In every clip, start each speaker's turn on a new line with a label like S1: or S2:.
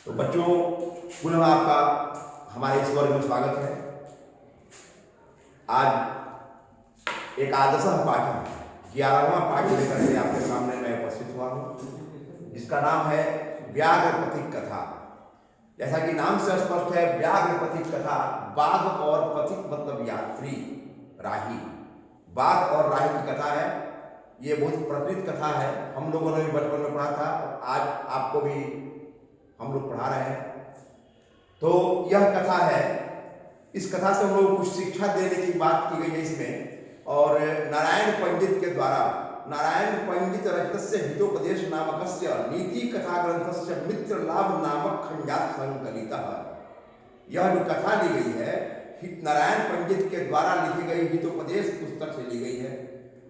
S1: तो बच्चों, पुनः आपका हमारे इस वर्ग में स्वागत है। आज एकादश पाठ 11वां पाठ लेकर के आपके सामने मैं उपस्थित हुआ हूँ, जिसका नाम है व्याघ्रपथिक कथा। जैसा कि नाम से स्पष्ट है, व्याघ्रपथिक कथा। बाघ और पथिक मतलब यात्री, राही। बाघ और राही की कथा है। ये बहुत प्रचलित कथा है, हम लोगों ने भी बचपन में पढ़ा था और आज आपको भी हम लोग पढ़ा रहे हैं। तो यह कथा है, इस कथा से हम लोग कुछ शिक्षा देने की बात की गई है इसमें। और नारायण पंडित के द्वारा, नारायण पंडित रचितस्य हितोपदेश नामकस्य नीति कथा ग्रंथस्य मित्र लाभ नामक खंडात संकलितः। यह जो कथा ली गई है, नारायण पंडित के द्वारा लिखी गई हितोपदेश पुस्तक से ली गई है।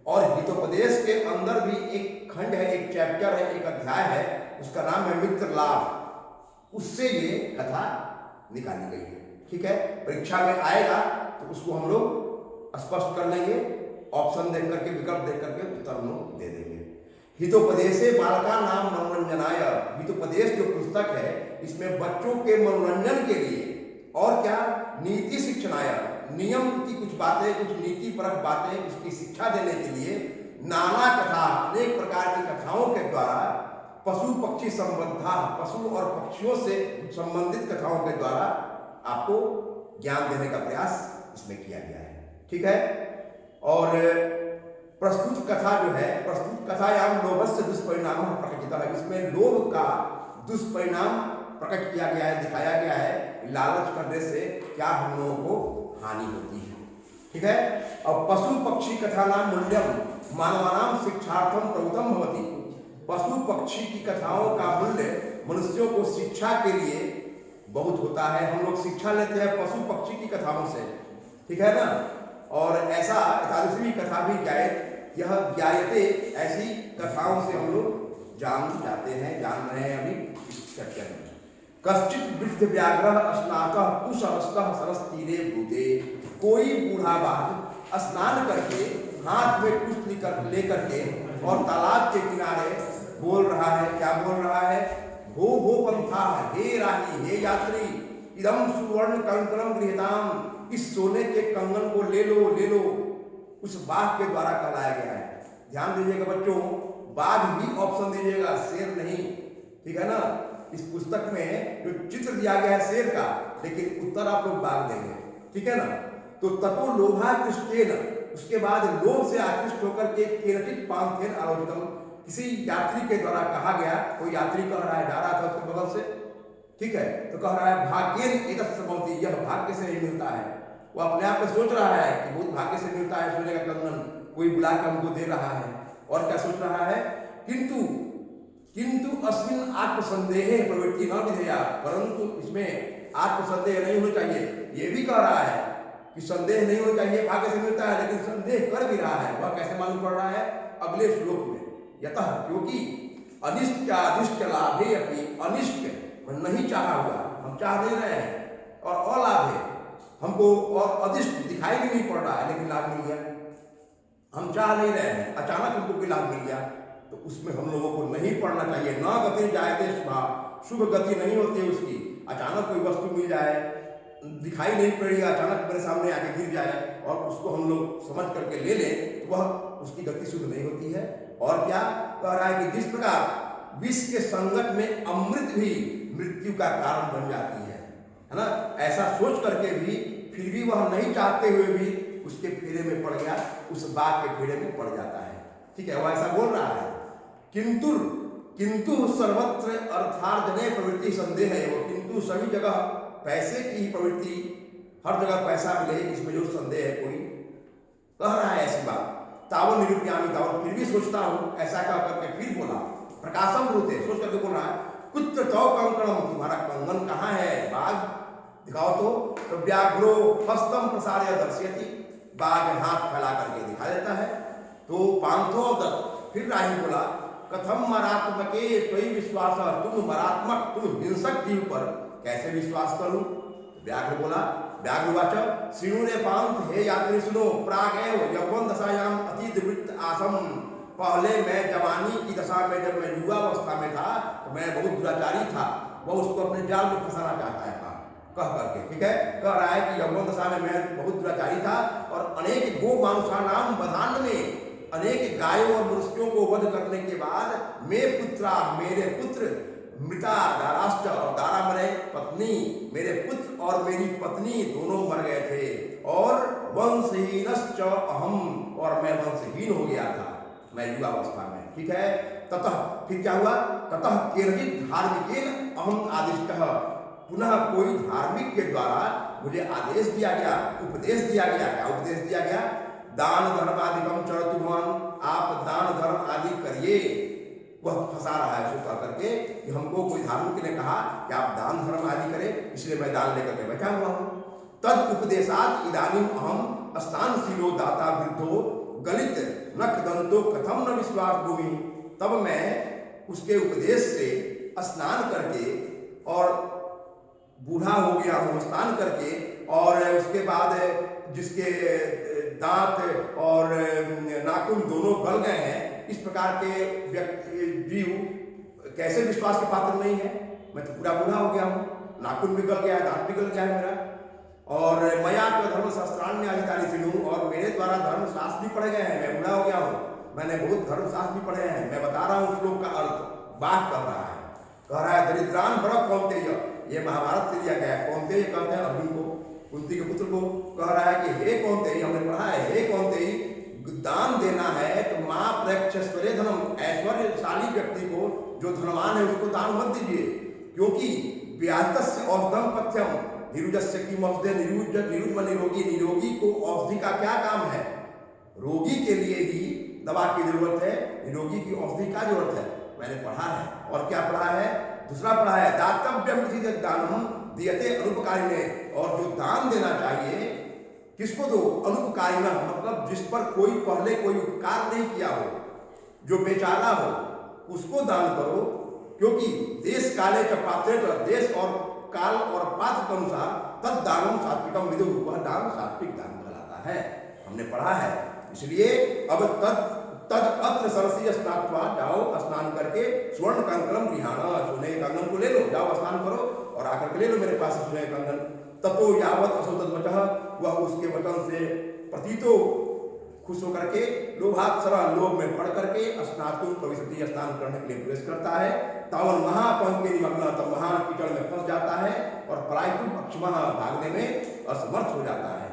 S1: और हितोपदेश के अंदर भी एक खंड है, एक चैप्टर है, एक अध्याय है, उसका नाम है मित्र लाभ। उससे ये कथा निकाली गई है। ठीक है, परीक्षा में आएगा तो उसको हम लोग स्पष्ट कर लेंगे, ऑप्शन देख करके, विकल्प देख करके उत्तर हम लोग दे देंगे। हितोपदेशे बालका नाम मनोरंजनाय। हितोपदेश जो पुस्तक है, इसमें बच्चों के मनोरंजन के लिए और क्या, नीति शिक्षणाय, नियम की कुछ बातें, कुछ नीति परक बातें, उसकी शिक्षा देने के लिए नाना कथा, अनेक प्रकार की कथाओं के द्वारा, पशु पक्षी संबंधा, पशु और पक्षियों से संबंधित कथाओं के द्वारा आपको ज्ञान देने का प्रयास इसमें किया गया है। ठीक है, और प्रस्तुत कथा जो है, प्रस्तुत कथायाम लोभस्य दुष्परिणाम प्रकटित है। इसमें लोभ का दुष्परिणाम प्रकट किया गया है, दिखाया गया है। लालच करने से क्या हम लोगों को हानि होती है। ठीक है, और पशु पक्षी कथा नाम मूल्यम मानवानाम शिक्षार्थम प्रभुतम भवति। पशु पक्षी की कथाओं का मूल्य मनुष्यों को शिक्षा के लिए बहुत होता है। हम लोग शिक्षा लेते हैं पशु पक्षी की कथाओं से, ठीक है ना। और ऐसा 41वीं कथा भी यह ज्ञायते, ऐसी कथाओं से हम लोग जान जाते हैं, जान रहे हैं अभी इस चर्चा में। कश्चित वृद्ध व्याघ्र स्नातः कुशवस्तः सरस तीरे भूते। कोई बूढ़ा बाघ स्नान करके हाथ में कुश लेकर के और तालाब के किनारे बोल रहा है। क्या बोल रहा है? भो भो पंथा, हे राही, हे यात्री, इदम सुवर्ण कंकणम गृहीताम। इस सोने के कंगन को ले लो, ले लो। उस बाघ के द्वारा कहलाया गया है। ध्यान दीजिएगा बच्चों, बाघ ही ऑप्शन दीजिएगा, शेर नहीं। ठीक है ना। इस पुस्तक में जो चित्र दिया गया है शेर का, लेकिन उत्तर आप लोग बाघ देंगे। ठीक है ना। तो तपो लोभाकृष्टेन, उसके बाद लोभ से आकृष्ट होकर के केरटित पांथेन आलोचितम, किसी यात्री के द्वारा कहा गया। कोई यात्री कह रहा है, जा रहा था उसके बगल से, ठीक है, तो कह रहा है भाग्येन एतत् भवति, यह भाग्य से ही मिलता है। वो अपने आप में सोच रहा है कि बहुत भाग्य से मिलता है सोने का कंगन, कोई बुला कर हमको दे रहा है। और क्या सोच रहा है? किंतु किंतु अस्मिन आत्मसंदेह प्रवृत्ति न विधेया, परंतु इसमें आत्मसंदेह नहीं होना चाहिए। ये भी कह रहा है कि संदेह नहीं होना चाहिए, भाग्य से मिलता है, लेकिन संदेह कर भी रहा है। वह कैसे मालूम पड़ रहा है? अगले श्लोक में, यतः, क्योंकि अनिष्टादिष्ट लाभे अपनी, अनिष्ट नहीं चाहा हुआ, हम चाह नहीं रहे हैं, और अलाभ है, हमको और अदिष्ट दिखाई भी नहीं पड़ रहा है, लेकिन लाभ मिल गया। हम चाह नहीं रहे हैं, अचानक हमको कोई लाभ मिल गया, तो उसमें हम लोगों को नहीं पढ़ना चाहिए। न गति जायते शुभा, शुभ गति नहीं होती है उसकी। अचानक कोई वस्तु मिल जाए, दिखाई नहीं पड़ी, अचानक मेरे सामने आके गिर जाए और उसको हम लोग समझ करके ले लें, तो वह उसकी गति शुभ नहीं होती है। और क्या कह रहा है कि जिस प्रकार विष के संगत में अमृत भी मृत्यु का कारण बन जाती है ना, ऐसा सोच करके भी फिर भी वह नहीं चाहते हुए भी उसके फेरे में पड़ गया, उस बाघ के फेरे में पड़ जाता है। ठीक है, वह ऐसा बोल रहा है। किंतु सर्वत्र अर्थार्जने प्रवृत्ति संदेह है। वो किंतु सभी जगह पैसे की ही प्रवृत्ति, हर जगह पैसा मिले, इसमें जो संदेह है, कोई कह रहा है ऐसी बात। तावल निरूपयामी, तावल फिर भी सोचता हूं, ऐसा कह करके फिर बोला। प्रकाशम ब्रूते, सोच करके बोल रहा है, कुत्र तौ कंकणम, तुम्हारा कंगन कहाँ है? बाघ दिखाओ तो व्याघ्रो हस्तम प्रसार्य दर्शयति, बाघ हाथ फैला करके दिखा देता है। तो पांथो दत्त, फिर राही बोला, कथम मरात्मके त्वयि विश्वास, तुम मरात्मक, तुम हिंसक जीव पर कैसे विश्वास करूं? व्याघ्र बोला, व्याघ्रवाच श्रीणुरे पांथ, हे यात्री सुनो, प्रागेव यौवन दशायाम अतिदृवृत्त आसम। पहले मैं जवानी की दशा में, जब मैं युवावस्था में था, तो मैं बहुत दुराचारी था, वह उसको अपने जाल में फंसाना चाहता है कह करके, ठीक है। कह रहा है कि यौवन दशा में मैं बहुत दुराचारी था और अनेक गो मानुषाणाम वधान में अनेक गायों और मनुष्यों को वध करने के बाद मेरे पुत्र मृता दाराश्च और दारा मरे पत्नी, मेरे पुत्र और मेरी पत्नी दोनों मर गए थे और वंशहीनश्च अहम, और मैं वंशहीन हो गया था मैं युवावस्था में, ठीक है। ततः फिर क्या हुआ, ततः केनचित् धार्मिकेन अहम आदिष्टः, पुनः कोई धार्मिक के द्वारा मुझे आदेश दिया गया, उपदेश दिया गया। क्या उपदेश दिया गया, दान धर्मादिकम चरतु भवान, आप दान धर्म आदि करिए। वह फंसा रहा है उसको कह करके कि हमको कोई धार्मिक ने कहा कि आप दान धर्म आदि करें, इसलिए मैं दान लेकर के बैठा हुआ हूँ। तद उपदेशात इदानीम अहम स्नानशीलो दाता वृद्धो गलित नख दंतो कथम न विश्वास भूमि, तब मैं उसके उपदेश से स्नान करके और बूढ़ा हो गया हूँ, स्नान करके, और उसके बाद जिसके दांत और नाखून दोनों गल गए हैं, इस प्रकार के व्यक्ति जीव कैसे विश्वास के पात्र नहीं है। मैं तो पूरा बूढ़ा हो गया हूँ, नाखून भी गल गया है, दांत भी गल गया है मेरा, और मया तो धर्मशास्त्रान्य अधिकारी सिलूँ, और मेरे द्वारा धर्मशास्त्र भी पढ़े गए हैं, मैं बूढ़ा हो गया हूँ, मैंने बहुत धर्मशास्त्र भी पढ़े हैं। मैं बता रहा हूँ श्लोक का अर्थ, बात कर रहा है, कह रहा है दरिद्रान भरत कौन्तेय, ये महाभारत से लिया गया है। कौन्तेय कहते हैं अर्जुन को, कुंती के पुत्र को। कह रहा है कि हे कौन्तेय, हमने पढ़ा है, हे कौन्तेय, दान देना है तो माँ प्रेक्षेश्वरे धनम, ऐश्वर्यशाली व्यक्ति को जो धनवान है उसको दान मत दीजिए, क्योंकि व्याजस्य औषधम पथ्यम निरुजस्य की औषधि निरुज निरोगी, निरोगी को औषधि का क्या काम है, रोगी के लिए ही दवा की जरूरत है, निरोगी की औषधि का जरूरत है। मैंने पढ़ा है। और क्या पढ़ा है, दूसरा पढ़ा है दातव्यम दानम दियते अनुपकारिणे, और जो दान देना चाहिए किसको दो, अनुपकारिणा, मतलब जिस पर कोई पहले कोई उपकार नहीं किया हो, जो बेचारा हो उसको दान करो, क्योंकि देश काले का पात्रे, देश और काल और पात्र के अनुसार तद दानम सात्विकम विदु, वह दान सात्विक दान कहलाता है, हमने पढ़ा है। इसलिए अब तद अत्र सरसी स्नात्वा, जाओ स्नान करके स्वर्ण कंकणम गृहाणा, सोने के कंगन को ले लो, जाओ स्नान करो और आकर के ले लो मेरे पास सोने के कंगन। ततो यावत असौ तद्वचः, वह उसके वचन से प्रतीतो खुश होकर के लोभाक्षर, लोभ में पढ़ करके स्नातुन पवित्रति, स्नान करने के लिए प्रवेश करता है। तावन महापंके निमग्न, तब महान कीचड़ में फंस जाता है और पलायितुम पक्षमः, भागने में असमर्थ हो जाता है।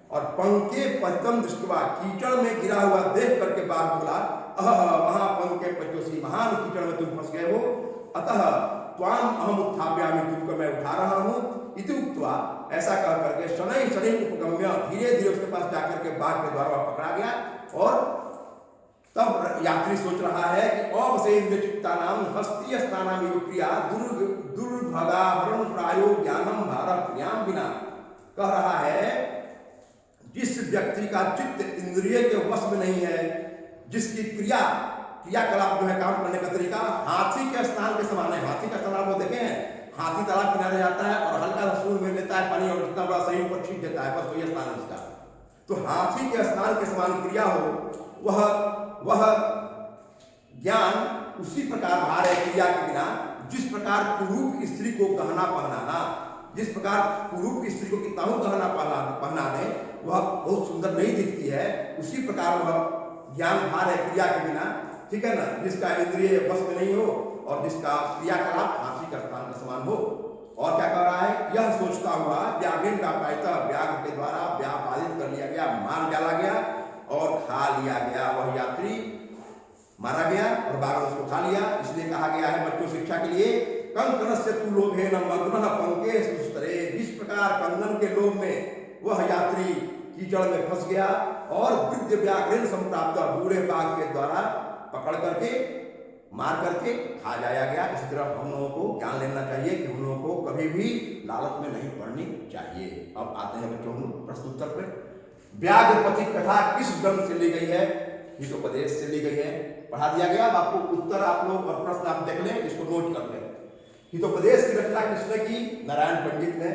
S1: और पंके पद्म दृष्टवा, कीचड़ में गिरा हुआ देख करके बाघ बोला, अह महापंके पद्योसी, महान कीचड़ में तुम फंस गए हो, अतः त्वाम अहम उत्थाप्यामि, तुमको मैं उठा रहा हूँ, इति उक्त्वा, ऐसा कह करके शनैः शनैः उपगम्य, धीरे धीरे उसके पास जाकर के बाघ के द्वारा पकड़ा गया। और तब यात्री सोच रहा है कि अवसेन्द्र चित्तानाम हस्ती स्थानाम योक्रिया दुर्भगाभरण प्रायो ज्ञानम भारत क्रियाम बिना, कह रहा है जिस व्यक्ति का चित्त इंद्रिय के वश में नहीं है, जिसकी क्रियाकलाप जो है, काम करने का तरीका हाथी के स्नान के समान है। हाथी का तालाब वो देखे हैं, हाथी तालाब किनारे जाता है और हल्का सा सूंड में लेता है पानी और इतना बड़ा शरीर ऊपर छींट देता है, बस वही स्नान है उसका। तो हाथी के स्नान के समान क्रिया हो, वह ज्ञान उसी प्रकार भार है क्रिया के बिना, जिस प्रकार कुरूप स्त्री को गहना पहनाना, जिस प्रकार कुरूप स्त्री को कितना गहना पहनाने वह बहुत सुंदर नहीं दिखती है, उसी प्रकार वह ज्ञान भार है क्रिया के बिना, ठीक है ना, जिसका इंद्रिय बस में नहीं हो और जिसका क्रियाकलाप हाथी का स्थान का समान हो। और क्या कह रहा है, यह सोचता हुआ व्याघ्रेण व्यापायितः, व्याघ्र के द्वारा व्यापादित कर लिया गया, मार डाला गया और खा लिया गया। वह यात्री मारा गया और बाघ उसको खा लिया। इसलिए कहा गया है बच्चों शिक्षा के लिए, कंकणस्य तु लोभेन मग्नः पंके सुस्तरे, जिस प्रकार कंगन के लोभ में वह यात्री कीचड़ में फंस गया और वृद्ध व्याघ्रेण संप्राप्त, बूढ़े बाघ के द्वारा पकड़ करके मार करके खा जाया गया। इसी तरह हम लोगों को ज्ञान लेना चाहिए कि हम लोगों को कभी भी लालच में नहीं पड़नी चाहिए। अब आते हैं बच्चों प्रश्नोत्तर पे। व्याघ्रपति कथा किस ग्रंथ से ली गई है? हितोपदेश से ली गई है, पढ़ा दिया गया। आपको उत्तर आप लोग और प्रश्न आप देख लें, इसको नोट कर लें। हितोपदेश की रचना किसने की? नारायण पंडित ने।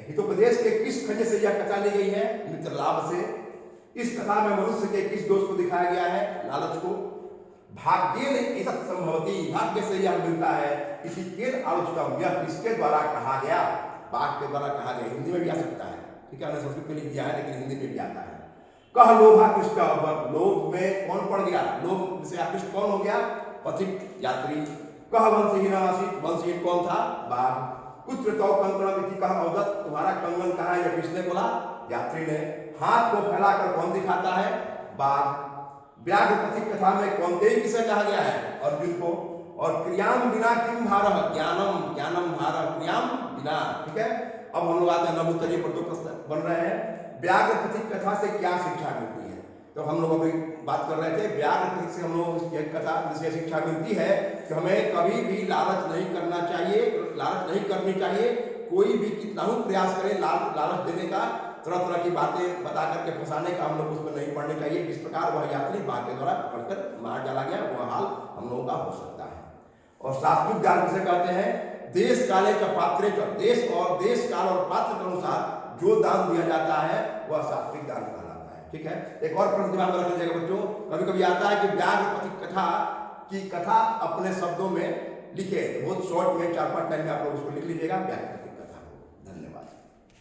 S1: हितोपदेश के किस खंड से यह कथा ली गई है? मित्रलाभ से। इस कथा में मनुष्य के किस दोष को दिखाया गया है? लालच को। भाग्येन एतत् संभवति, भाग्य से यह मिलता है। इसी केन आलोचितम, यह किसके द्वारा कहा गया, वाक्य के द्वारा कहा गया। हिंदी में भी आ सकता है, ठीक है, हमने संस्कृत में लिख दिया है लेकिन हिंदी में भी आता है। कह लोभा कृष्ण, लोभ में कौन पड़ गया, लोभ से आकृष्ट कौन हो गया, पथिक यात्री। कह वंशीहीन आसीत, वंशीहीन कौन था, बाघ। कुत्र तो कंकणम इति कह अवदत्, तुम्हारा कंगन कहाँ है, यह किसने बोला, यात्री ने। हाथ को फैलाकर कौन दिखाता है, बाघ। व्याघ्र पथिक कथा में कौनतेय किसे कहा गया है, अर्जुन को। और क्रियाम बिना किम भारः, ज्ञानम ज्ञानम भारः, क्रियाम बिना, ठीक है। अब हम लोग आते हैं नभूतरी पर, दो प्रश्न बन रहे हैं। व्याघ्र पथिक कथा से क्या शिक्षा मिलती है, तो हम लोग अभी बात कर रहे थे व्याघ्र पथिक से हम लोग एक कथा से शिक्षा मिलती है कि हमें कभी भी लालच नहीं करना चाहिए, लालच नहीं करनी चाहिए। कोई भी कितना ही प्रयास करे लालच देने का, तरह तरह की बातें बता करके फंसाने का, हम लोग उसमें नहीं पड़ने चाहिए। जिस प्रकार वह यात्री बाघ के द्वारा पकड़कर मार डाला गया, वह हाल हम लोगों का हो सकता है। और सात्विक ज्ञान किसे कहते हैं, देश काले का पात्रे का, देश काल और पात्र के अनुसार जो दान दिया जाता है वह सात्विक दान कहलाता है, ठीक है। एक और प्रश्न दिमाग में रख लीजिएगा बच्चों, कभी कभी आता है कि व्याघ्र पथिक कथा की कथा अपने शब्दों में लिखे, बहुत शॉर्ट में 4-5 लाइन में आप लोग उसको लिख लीजिएगा, व्याघ्र पथिक